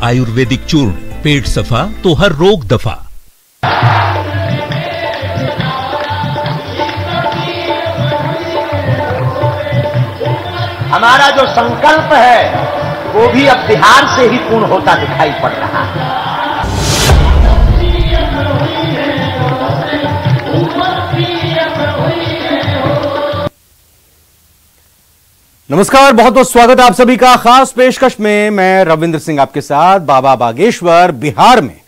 आयुर्वेदिक चूर्ण, पेट सफा तो हर रोग दफा। हमारा जो संकल्प है वो भी अब बिहार से ही पूर्ण होता दिखाई पड़ रहा है। नमस्कार, बहुत बहुत स्वागत है आप सभी का। खास पेशकश में मैं रविंद्र सिंह आपके साथ। बाबा बागेश्वर बिहार में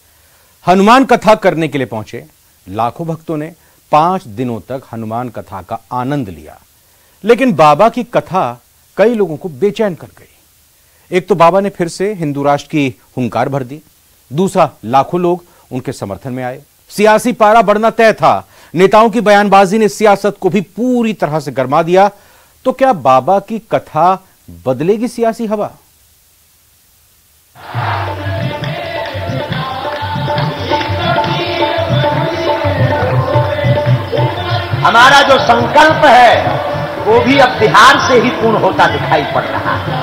हनुमान कथा करने के लिए पहुंचे। लाखों भक्तों ने 5 दिनों तक हनुमान कथा का आनंद लिया, लेकिन बाबा की कथा कई लोगों को बेचैन कर गई। एक तो बाबा ने फिर से हिंदू राष्ट्र की हुंकार भर दी, दूसरा लाखों लोग उनके समर्थन में आए। सियासी पारा बढ़ना तय था। नेताओं की बयानबाजी ने सियासत को भी पूरी तरह से गरमा दिया। तो क्या बाबा की कथा बदलेगी सियासी हवा? हमारा जो संकल्प है वो भी अब बिहार से ही पूर्ण होता दिखाई पड़ रहा है।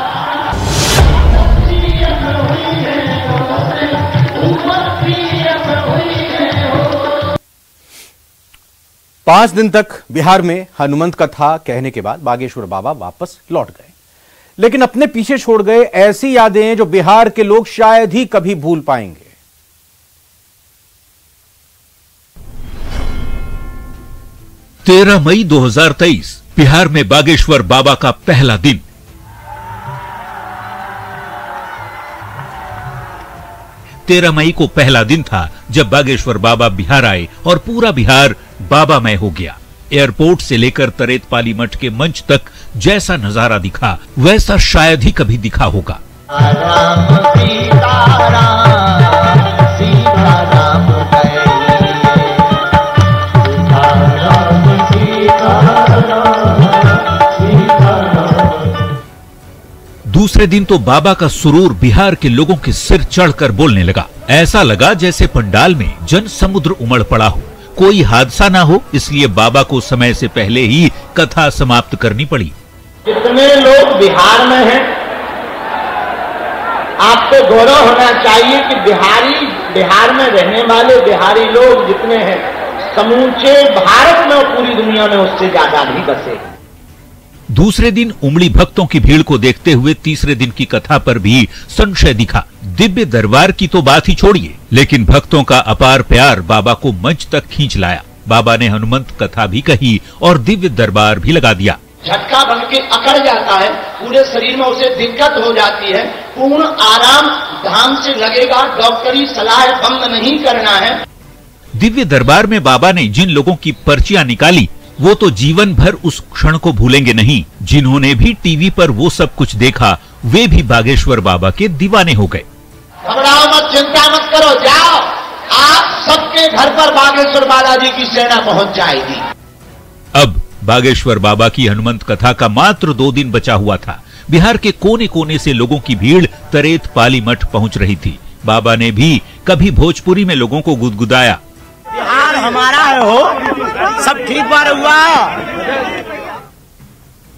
पांच दिन तक बिहार में हनुमंत कथा कहने के बाद बागेश्वर बाबा वापस लौट गए, लेकिन अपने पीछे छोड़ गए ऐसी यादें जो बिहार के लोग शायद ही कभी भूल पाएंगे। तेरह मई 2023 बिहार में बागेश्वर बाबा का पहला दिन। तेरह मई को पहला दिन था जब बागेश्वर बाबा बिहार आए और पूरा बिहार बाबामय हो गया। एयरपोर्ट से लेकर तरेत पाली मठ के मंच तक जैसा नजारा दिखा वैसा शायद ही कभी दिखा होगा। दूसरे दिन तो बाबा का सुरूर बिहार के लोगों के सिर चढ़कर बोलने लगा। ऐसा लगा जैसे पंडाल में जन समुद्र उमड़ पड़ा हो। कोई हादसा ना हो इसलिए बाबा को समय से पहले ही कथा समाप्त करनी पड़ी। जितने लोग बिहार में हैं, आपको गौरव होना चाहिए कि बिहार में रहने वाले बिहारी लोग जितने हैं समूचे भारत में और पूरी दुनिया में उससे ज्यादा भी बसे। दूसरे दिन उमड़ी भक्तों की भीड़ को देखते हुए तीसरे दिन की कथा पर भी संशय दिखा। दिव्य दरबार की तो बात ही छोड़िए, लेकिन भक्तों का अपार प्यार बाबा को मंच तक खींच लाया। बाबा ने हनुमंत कथा भी कही और दिव्य दरबार भी लगा दिया। झटका बन के अकड़ जाता है, पूरे शरीर में उसे दिक्कत हो जाती है। पूर्ण आराम धाम से लगेगा, डॉक्टरी सलाह बंद नहीं करना है। दिव्य दरबार में बाबा ने जिन लोगों की पर्चियां निकाली वो तो जीवन भर उस क्षण को भूलेंगे नहीं। जिन्होंने भी टीवी पर वो सब कुछ देखा वे भी बागेश्वर बाबा के दीवाने हो गए। घबराओ मत, चिंता मत करो, जाओ, आप सबके घर पर बागेश्वर बालाजी की सेना पहुंच जाएगी। अब बागेश्वर बाबा की हनुमंत कथा का मात्र 2 दिन बचा हुआ था। बिहार के कोने कोने से लोगों की भीड़ तरेत पाली मठ पहुंच रही थी। बाबा ने भी कभी भोजपुरी में लोगों को गुदगुदाया, बिहार हमारा है, हो सब ठीक बार हुआ।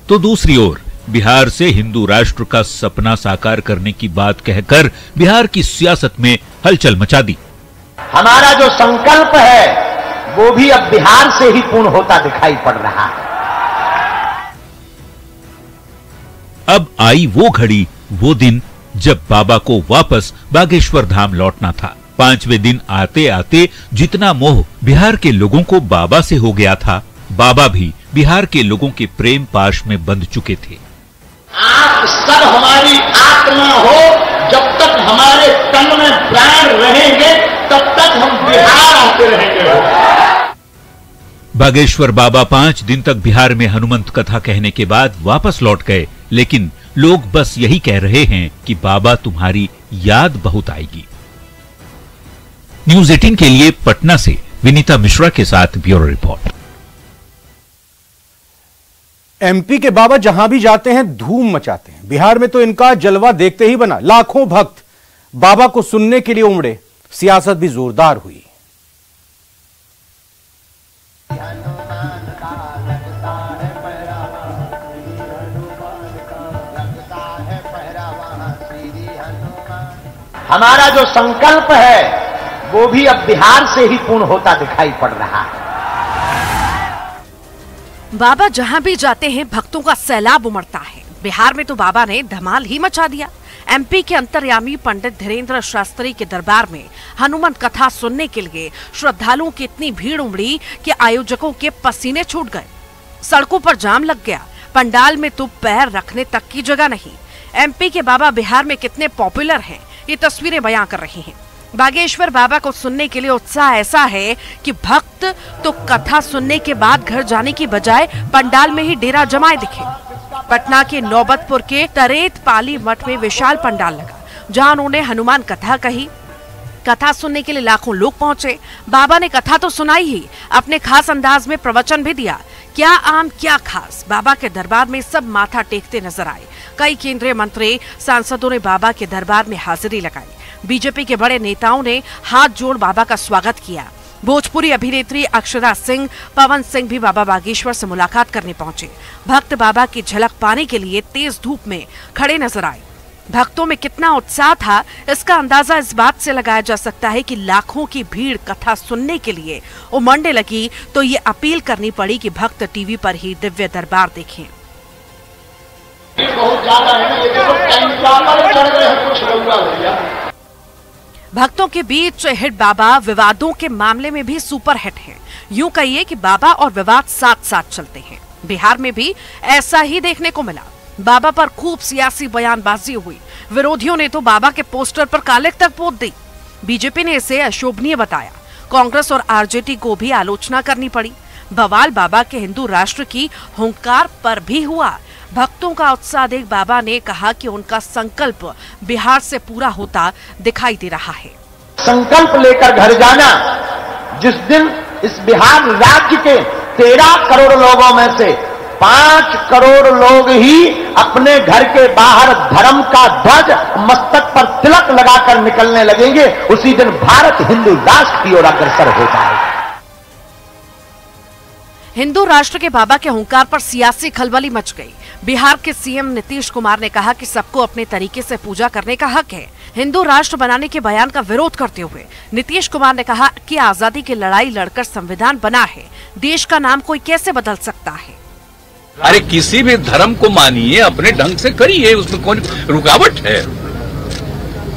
तो दूसरी ओर बिहार से हिंदू राष्ट्र का सपना साकार करने की बात कहकर बिहार की सियासत में हलचल मचा दी। हमारा जो संकल्प है वो भी अब बिहार से ही पूर्ण होता दिखाई पड़ रहा है। अब आई वो घड़ी, वो दिन जब बाबा को वापस बागेश्वर धाम लौटना था। 5वें दिन आते आते जितना मोह बिहार के लोगों को बाबा से हो गया था, बाबा भी बिहार के लोगों के प्रेम पाश में बंध चुके थे। आप सब हमारी आत्मा हो, जब तक हमारे तन में प्राण रहेंगे तब तक हम बिहार आते रहेंगे। बागेश्वर बाबा 5 दिन तक बिहार में हनुमंत कथा कहने के बाद वापस लौट गए, लेकिन लोग बस यही कह रहे हैं कि बाबा तुम्हारी याद बहुत आएगी। न्यूज़ 18 के लिए पटना से विनीता मिश्रा के साथ ब्यूरो रिपोर्ट। एमपी के बाबा जहां भी जाते हैं धूम मचाते हैं। बिहार में तो इनका जलवा देखते ही बना। लाखों भक्त बाबा को सुनने के लिए उमड़े। सियासत भी जोरदार हुई। हमारा जो संकल्प है वो भी अब बिहार से ही पूर्ण होता दिखाई पड़ रहा है। बाबा जहां भी जाते हैं भक्तों का सैलाब उमड़ता है। बिहार में तो बाबा ने धमाल ही मचा दिया। एमपी के अंतर्यामी पंडित धीरेन्द्र शास्त्री के दरबार में हनुमान कथा सुनने के लिए श्रद्धालुओं की इतनी भीड़ उमड़ी कि आयोजकों के पसीने छूट गए। सड़कों पर जाम लग गया। पंडाल में तो पैर रखने तक की जगह नहीं। एमपी के बाबा बिहार में कितने पॉपुलर हैं, ये तस्वीरें बयां कर रही हैं। बागेश्वर बाबा को सुनने के लिए उत्साह ऐसा है कि भक्त तो कथा सुनने के बाद घर जाने की बजाय पंडाल में ही डेरा जमाए दिखे। पटना के नौबतपुर के तरेत पाली मठ में विशाल पंडाल लगा, जहां उन्होंने हनुमान कथा कही। कथा सुनने के लिए लाखों लोग पहुंचे। बाबा ने कथा तो सुनाई ही, अपने खास अंदाज में प्रवचन भी दिया। क्या आम क्या खास, बाबा के दरबार में सब माथा टेकते नजर आए। कई केंद्रीय मंत्री सांसदों ने बाबा के दरबार में हाजिरी लगाई। बीजेपी के बड़े नेताओं ने हाथ जोड़ बाबा का स्वागत किया। भोजपुरी अभिनेत्री अक्षरा सिंह, पवन सिंह भी बाबा बागेश्वर से मुलाकात करने पहुंचे। भक्त बाबा की झलक पाने के लिए तेज धूप में खड़े नजर आए। भक्तों में कितना उत्साह था, इसका अंदाजा इस बात से लगाया जा सकता है कि लाखों की भीड़ कथा सुनने के लिए उमड़ने लगी तो ये अपील करनी पड़ी कि भक्त टीवी पर ही दिव्य दरबार देखें। बहुत ज्यादा है ना, ये देखो टाइम चढ़ रहे हैं कुछ लोग। भक्तों के बीच हिट बाबा विवादों के मामले में भी सुपर हिट है। यूं कहिए कि बाबा और विवाद साथ साथ चलते हैं। बिहार में भी ऐसा ही देखने को मिला। बाबा पर खूब सियासी बयानबाजी हुई। विरोधियों ने तो बाबा के पोस्टर पर कालिख तक पोत दी। बीजेपी ने इसे अशोभनीय बताया। कांग्रेस और आरजेडी को भी आलोचना करनी पड़ी। बवाल बाबा के हिंदू राष्ट्र की हुंकार पर भी हुआ। भक्तों का उत्साह देख बाबा ने कहा कि उनका संकल्प बिहार से पूरा होता दिखाई दे रहा है। संकल्प लेकर घर जाना, जिस दिन इस बिहार राज्य के 13 करोड़ लोगों में से 5 करोड़ लोग ही अपने घर के बाहर धर्म का ध्वज मस्तक पर तिलक लगाकर निकलने लगेंगे, उसी दिन भारत हिंदू राष्ट्र की ओर अग्रसर हो जाएगा। हिंदू राष्ट्र के बाबा के हुंकार पर सियासी खलबली मच गई। बिहार के सीएम नीतीश कुमार ने कहा कि सबको अपने तरीके से पूजा करने का हक है। हिंदू राष्ट्र बनाने के बयान का विरोध करते हुए नीतीश कुमार ने कहा कि आजादी की लड़ाई लड़कर संविधान बना है, देश का नाम कोई कैसे बदल सकता है। अरे किसी भी धर्म को मानिए, अपने ढंग से करिए, उसमें कौन रुकावट है?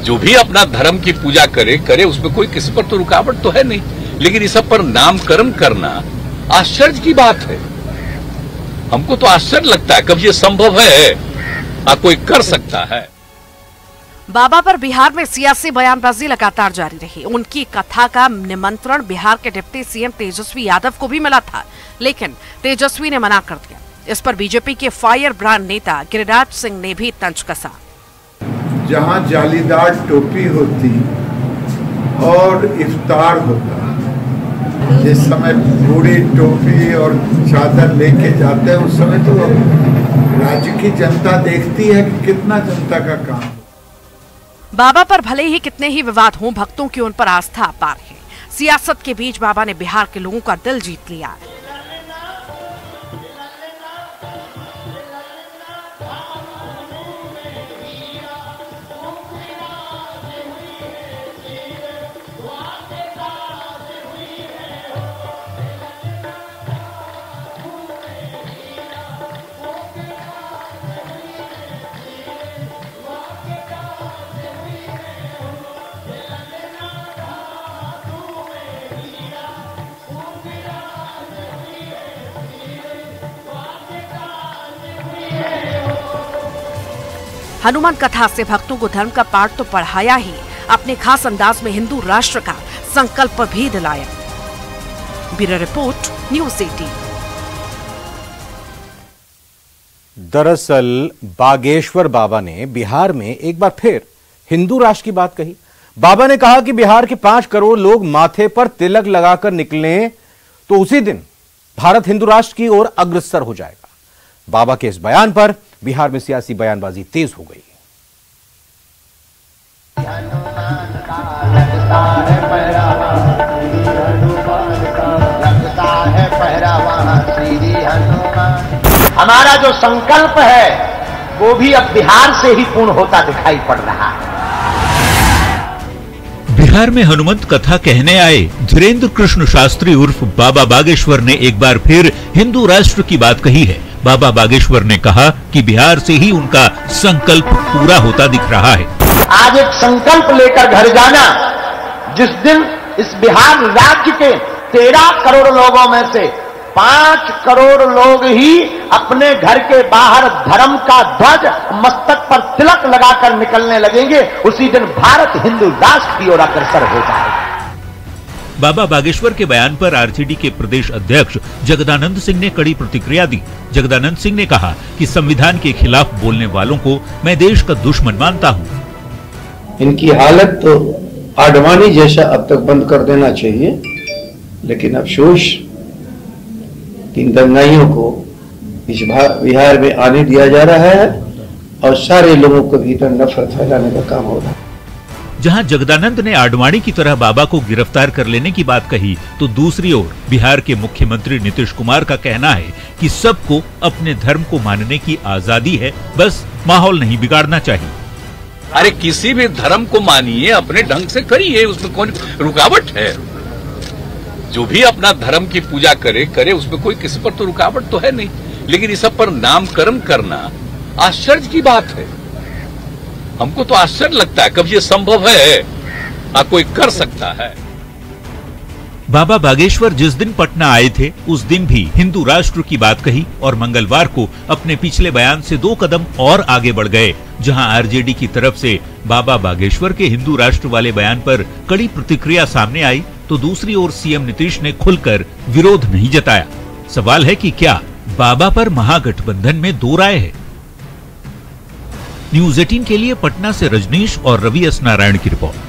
जो भी अपना धर्म की पूजा करे उसमें कोई किसी पर तो रुकावट तो है नहीं। लेकिन इस सब पर नामकरण करना आश्चर्य की बात है। हमको तो आश्चर्य लगता है कब ये संभव है, कोई कर सकता है। बाबा पर बिहार में सियासी बयानबाजी लगातार जारी रही। उनकी कथा का निमंत्रण बिहार के डिप्टी सीएम तेजस्वी यादव को भी मिला था, लेकिन तेजस्वी ने मना कर दिया। इस पर बीजेपी के फायर ब्रांड नेता गिरिराज सिंह ने भी तंज कसा। जहां जालीदार टोपी होती और इफ्तार होता, जिस समय पूरी टोपी और चादर लेके जाते हैं उस समय तो राज्य की जनता देखती है कि कितना जनता का काम। बाबा पर भले ही कितने ही विवाद हों, भक्तों की उन पर आस्था अपार है। सियासत के बीच बाबा ने बिहार के लोगों का दिल जीत लिया। हनुमान कथा से भक्तों को धर्म का पाठ तो पढ़ाया ही, अपने खास अंदाज में हिंदू राष्ट्र का संकल्प भी दिलाया। Bureau report, news 18। दरअसल बागेश्वर बाबा ने बिहार में एक बार फिर हिंदू राष्ट्र की बात कही। बाबा ने कहा कि बिहार के 5 करोड़ लोग माथे पर तिलक लगाकर निकले तो उसी दिन भारत हिंदू राष्ट्र की ओर अग्रसर हो जाएगा। बाबा के इस बयान पर बिहार में सियासी बयानबाजी तेज हो गई। हमारा जो संकल्प है वो भी अब बिहार से ही पूर्ण होता दिखाई पड़ रहा है। बिहार में हनुमंत कथा कहने आए धीरेन्द्र कृष्ण शास्त्री उर्फ बाबा बागेश्वर ने एक बार फिर हिंदू राष्ट्र की बात कही है। बाबा बागेश्वर ने कहा कि बिहार से ही उनका संकल्प पूरा होता दिख रहा है। आज एक संकल्प लेकर घर जाना, जिस दिन इस बिहार राज्य के 13 करोड़ लोगों में से 5 करोड़ लोग ही अपने घर के बाहर धर्म का ध्वज मस्तक पर तिलक लगाकर निकलने लगेंगे, उसी दिन भारत हिंदू राष्ट्र की ओर अग्रसर हो जाएगा। बाबा बागेश्वर के बयान पर आरजेडी के प्रदेश अध्यक्ष जगदानंद सिंह ने कड़ी प्रतिक्रिया दी। जगदानंद सिंह ने कहा कि संविधान के खिलाफ बोलने वालों को मैं देश का दुश्मन मानता हूं। इनकी हालत तो आडवाणी जैसा अब तक बंद कर देना चाहिए, लेकिन अफसोस इन दंगाइयों को इस बिहार में आने दिया जा रहा है और सारे लोगों को भीतर नफरत फैलाने का काम हो रहा है। जहां जगदानंद ने आडवाणी की तरह बाबा को गिरफ्तार कर लेने की बात कही, तो दूसरी ओर बिहार के मुख्यमंत्री नीतीश कुमार का कहना है कि सबको अपने धर्म को मानने की आजादी है, बस माहौल नहीं बिगाड़ना चाहिए। अरे किसी भी धर्म को मानिए, अपने ढंग से करिए, उसमें कौन रुकावट है? जो भी अपना धर्म की पूजा करे उसमें कोई किसी पर तो रुकावट तो है नहीं, लेकिन इस सब पर नामकरण करना आश्चर्य की बात है। हमको तो आश्चर्य लगता है, कब ये संभव है कोई कर सकता है। बाबा बागेश्वर जिस दिन पटना आए थे उस दिन भी हिंदू राष्ट्र की बात कही और मंगलवार को अपने पिछले बयान से 2 कदम और आगे बढ़ गए। जहां आरजेडी की तरफ से बाबा बागेश्वर के हिंदू राष्ट्र वाले बयान पर कड़ी प्रतिक्रिया सामने आई, तो दूसरी ओर सीएम नीतीश ने खुलकर विरोध नहीं जताया। सवाल है कि क्या बाबा पर महागठबंधन में 2 राय है? न्यूज़ 18 के लिए पटना से रजनीश और रवि एस नारायण की रिपोर्ट।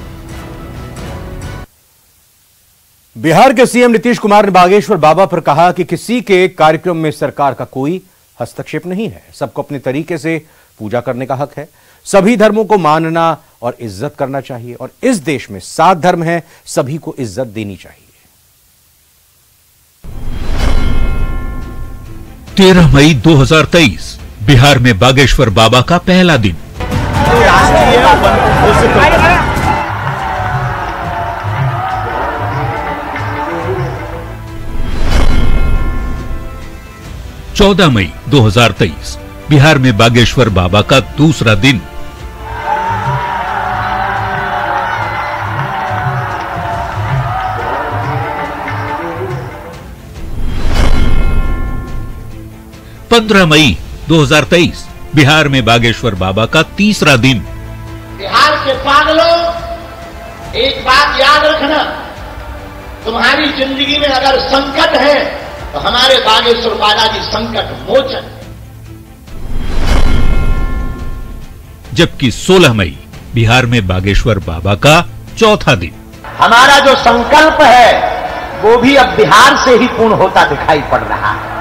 बिहार के सीएम नीतीश कुमार ने बागेश्वर बाबा पर कहा कि किसी के कार्यक्रम में सरकार का कोई हस्तक्षेप नहीं है, सबको अपने तरीके से पूजा करने का हक है, सभी धर्मों को मानना और इज्जत करना चाहिए और इस देश में 7 धर्म हैं, सभी को इज्जत देनी चाहिए। 13 मई 2023 बिहार में बागेश्वर बाबा का पहला दिन। चौदह मई 2023 बिहार में बागेश्वर बाबा का दूसरा दिन। पंद्रह मई 2023 बिहार में बागेश्वर बाबा का तीसरा दिन। बिहार के पागलों, एक बात याद रखना, तुम्हारी जिंदगी में अगर संकट है तो हमारे बागेश्वर बालाजी संकट मोचन। जबकि 16 मई बिहार में बागेश्वर बाबा का चौथा दिन। हमारा जो संकल्प है वो भी अब बिहार से ही पूर्ण होता दिखाई पड़ रहा है।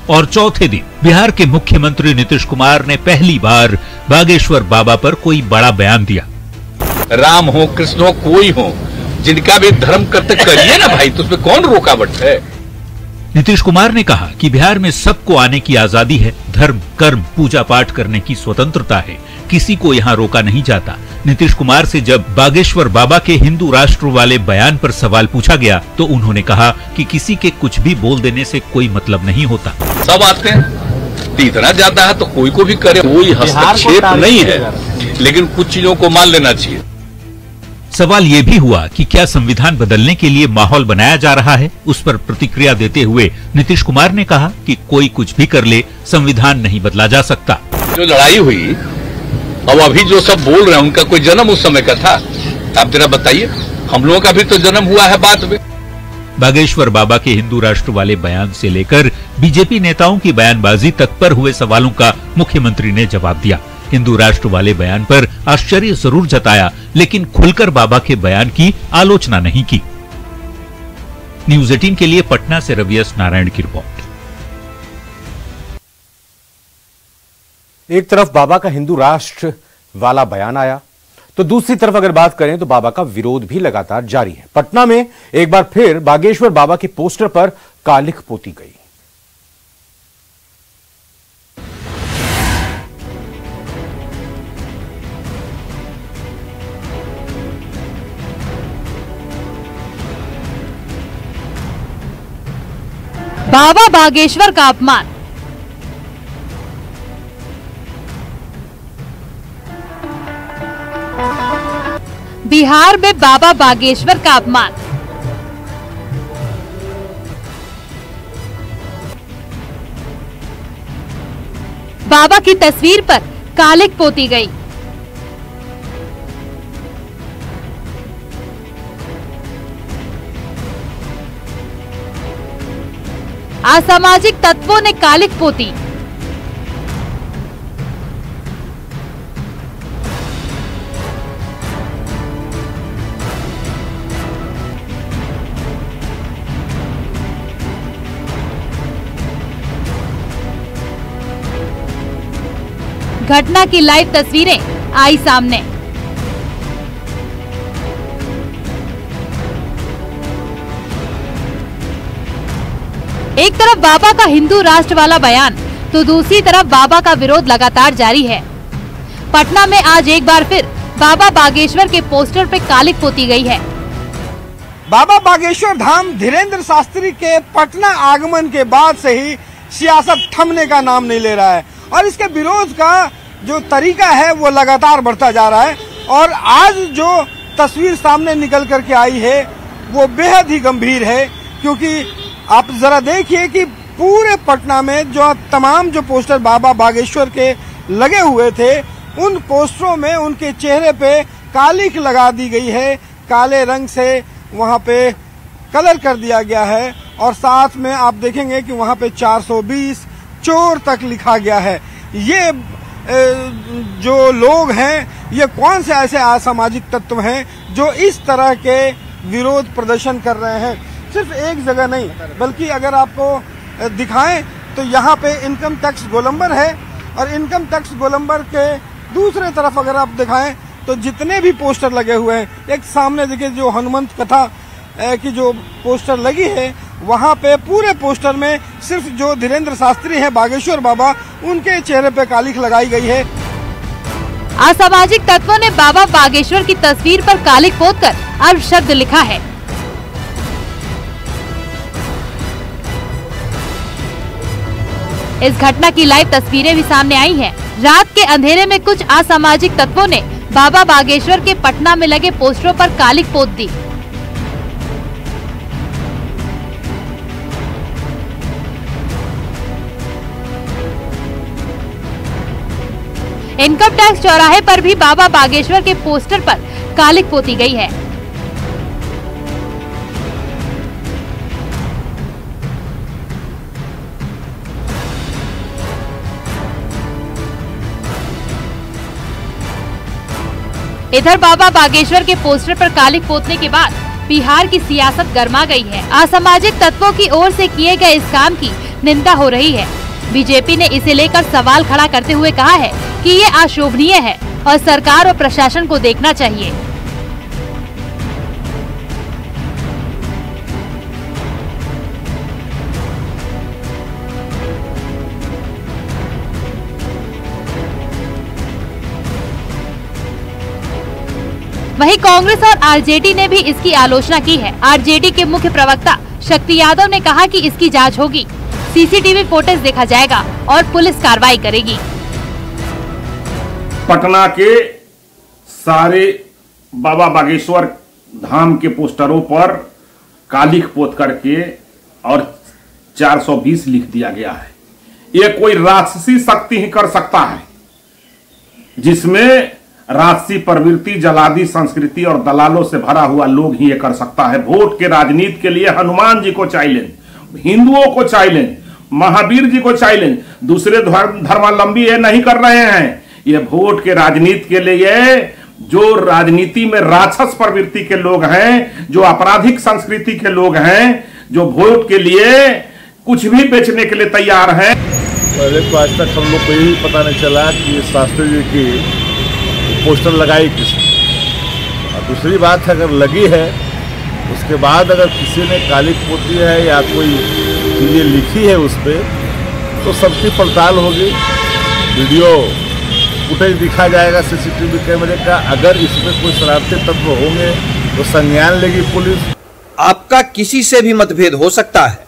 और चौथे दिन बिहार के मुख्यमंत्री नीतीश कुमार ने पहली बार बागेश्वर बाबा पर कोई बड़ा बयान दिया। राम हो, कृष्ण हो, कोई हो, जिनका भी धर्म करते करिए ना भाई, तो उसमें कौन रुकावट है? नीतीश कुमार ने कहा कि बिहार में सबको आने की आजादी है, धर्म, कर्म, पूजा पाठ करने की स्वतंत्रता है, किसी को यहाँ रोका नहीं जाता। नीतीश कुमार से जब बागेश्वर बाबा के हिंदू राष्ट्र वाले बयान पर सवाल पूछा गया तो उन्होंने कहा कि किसी के कुछ भी बोल देने से कोई मतलब नहीं होता। सब आते हैं, इतना ज्यादा है तो कोई को भी करे, कोई हस्तक्षेप नहीं है, लेकिन कुछ चीजों को मान लेना चाहिए। सवाल ये भी हुआ कि क्या संविधान बदलने के लिए माहौल बनाया जा रहा है? उस पर प्रतिक्रिया देते हुए नीतीश कुमार ने कहा कि कोई कुछ भी कर ले, संविधान नहीं बदला जा सकता। जो लड़ाई हुई, अब अभी जो सब बोल रहे हैं उनका कोई जन्म उस समय का था? आप जरा बताइए, हम लोगों का भी तो जन्म हुआ है बाद में। बागेश्वर बाबा के हिंदू राष्ट्र वाले बयान से लेकर बीजेपी नेताओं की बयानबाजी तक पर हुए सवालों का मुख्यमंत्री ने जवाब दिया। हिंदू राष्ट्र वाले बयान पर आश्चर्य जरूर जताया, लेकिन खुलकर बाबा के बयान की आलोचना नहीं की। न्यूज़ 18 के लिए पटना से रवि एस नारायण की रिपोर्ट। एक तरफ बाबा का हिंदू राष्ट्र वाला बयान आया, तो दूसरी तरफ अगर बात करें तो बाबा का विरोध भी लगातार जारी है। पटना में एक बार फिर बागेश्वर बाबा के पोस्टर पर कालिख पोती गई। बाबा बागेश्वर का अपमान। बिहार में बाबा बागेश्वर का अपमान। बाबा की तस्वीर पर कालिक पोती गई। असामाजिक तत्वों ने कालिक पोती। घटना की लाइव तस्वीरें आई सामने। एक तरफ बाबा का हिंदू राष्ट्र वाला बयान तो दूसरी तरफ बाबा का विरोध लगातार जारी है। पटना में आज एक बार फिर बाबा बागेश्वर के पोस्टर पे कालिक पोती गई है। बाबा बागेश्वर धाम धीरेन्द्र शास्त्री के पटना आगमन के बाद से ही सियासत थमने का नाम नहीं ले रहा है और इसके विरोध का जो तरीका है वो लगातार बढ़ता जा रहा है। और आज जो तस्वीर सामने निकल करके आई है वो बेहद ही गंभीर है, क्योंकि आप जरा देखिए कि पूरे पटना में जो तमाम जो पोस्टर बाबा बागेश्वर के लगे हुए थे उन पोस्टरों में उनके चेहरे पे कालिक लगा दी गई है। काले रंग से वहां पे कलर कर दिया गया है और साथ में आप देखेंगे कि वहां पे 420 चोर तक लिखा गया है। ये जो लोग हैं ये कौन से ऐसे असामाजिक तत्व हैं जो इस तरह के विरोध प्रदर्शन कर रहे हैं। सिर्फ एक जगह नहीं बल्कि अगर आपको दिखाएं तो यहाँ पे इनकम टैक्स गोलंबर है और इनकम टैक्स गोलंबर के दूसरे तरफ अगर आप दिखाएं तो जितने भी पोस्टर लगे हुए हैं, एक सामने देखिए जो हनुमंत कथा की जो पोस्टर लगी है वहाँ पे पूरे पोस्टर में सिर्फ जो धीरेन्द्र शास्त्री है बागेश्वर बाबा उनके चेहरे पे कालिक लगाई गई है। असामाजिक तत्वों ने बाबा बागेश्वर की तस्वीर पर कालिक पोतकर अब शब्द लिखा है। इस घटना की लाइव तस्वीरें भी सामने आई हैं। रात के अंधेरे में कुछ असामाजिक तत्वों ने बाबा बागेश्वर के पटना में लगे पोस्टरों पर कालिक पोत दी। इनकम टैक्स चौराहे पर भी बाबा बागेश्वर के पोस्टर पर कालिक पोती गई है। इधर बाबा बागेश्वर के पोस्टर पर कालिक पोतने के बाद बिहार की सियासत गर्मा गई है। असामाजिक तत्वों की ओर से किए गए इस काम की निंदा हो रही है। बीजेपी ने इसे लेकर सवाल खड़ा करते हुए कहा है कि ये अशोभनीय है और सरकार और प्रशासन को देखना चाहिए। वहीं कांग्रेस और आरजेडी ने भी इसकी आलोचना की है। आरजेडी के मुख्य प्रवक्ता शक्ति यादव ने कहा कि इसकी जांच होगी, सीसीटीवी फुटेज देखा जाएगा और पुलिस कार्रवाई करेगी। पटना के सारे बाबा बागेश्वर धाम के पोस्टरों पर कालिक पोत करके और 420 लिख दिया गया है। ये कोई राक्षसी शक्ति ही कर सकता है, जिसमें राजसी प्रवृत्ति, जलादी संस्कृति और दलालों से भरा हुआ लोग ही ये कर सकता है। वोट के राजनीति के लिए हनुमान जी को चैलेंज, हिंदुओं को चैलेंज, महावीर जी को चैलेंज, दूसरे धर्मावलंबी ये नहीं कर रहे हैं। ये वोट के राजनीति के लिए जो राजनीति में राक्षस प्रवृत्ति के लोग हैं, जो आपराधिक संस्कृति के लोग हैं, जो वोट के लिए कुछ भी बेचने के लिए तैयार हैं। पहले तो आज तक हम लोग को यही पता नहीं चला कि शास्त्री जी की पोस्टर लगाई किसने, और दूसरी बात अगर लगी है उसके बाद अगर किसी ने कालिक पोती है या कोई चीजें लिखी है उस पर, तो सबकी पड़ताल होगी, वीडियो फुटेज दिखा जाएगा सीसीटीवी कैमरे का। अगर इसमें कोई शरारती तत्व होंगे तो संज्ञान लेगी पुलिस। आपका किसी से भी मतभेद हो सकता है,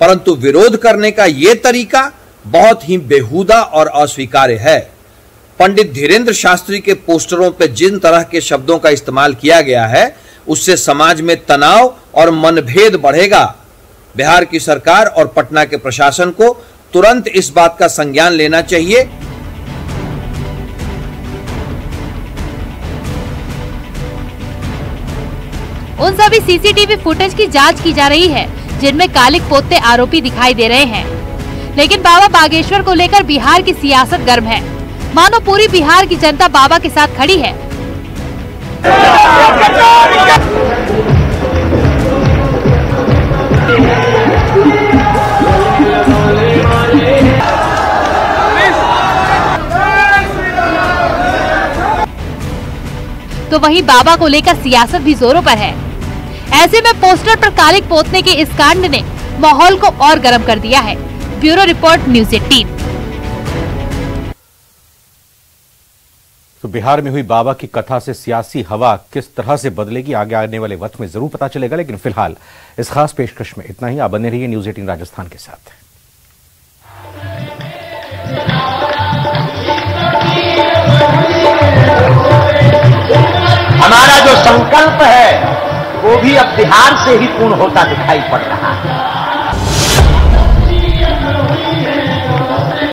परंतु विरोध करने का यह तरीका बहुत ही बेहुदा और अस्वीकार्य है। पंडित धीरेन्द्र शास्त्री के पोस्टरों पर जिन तरह के शब्दों का इस्तेमाल किया गया है, उससे समाज में तनाव और मनभेद बढ़ेगा। बिहार की सरकार और पटना के प्रशासन को तुरंत इस बात का संज्ञान लेना चाहिए। उन सभी सीसीटीवी फुटेज की जांच की जा रही है जिनमें कालिक पोतते आरोपी दिखाई दे रहे हैं। लेकिन बाबा बागेश्वर को लेकर बिहार की सियासत गर्म है। मानो पूरी बिहार की जनता बाबा के साथ खड़ी है। तो वहीं बाबा को लेकर सियासत भी जोरों पर है। ऐसे में पोस्टर पर कालिक पोतने के इस कांड ने माहौल को और गर्म कर दिया है। Bureau report, news 18। तो बिहार में हुई बाबा की कथा से सियासी हवा किस तरह से बदलेगी, आगे आने वाले वक्त में जरूर पता चलेगा। लेकिन फिलहाल इस खास पेशकश में इतना ही। आप बने रहिए न्यूज़ 18 राजस्थान के साथ। हमारा जो संकल्प है वो भी अब बिहार से ही पूर्ण होता दिखाई पड़ रहा है।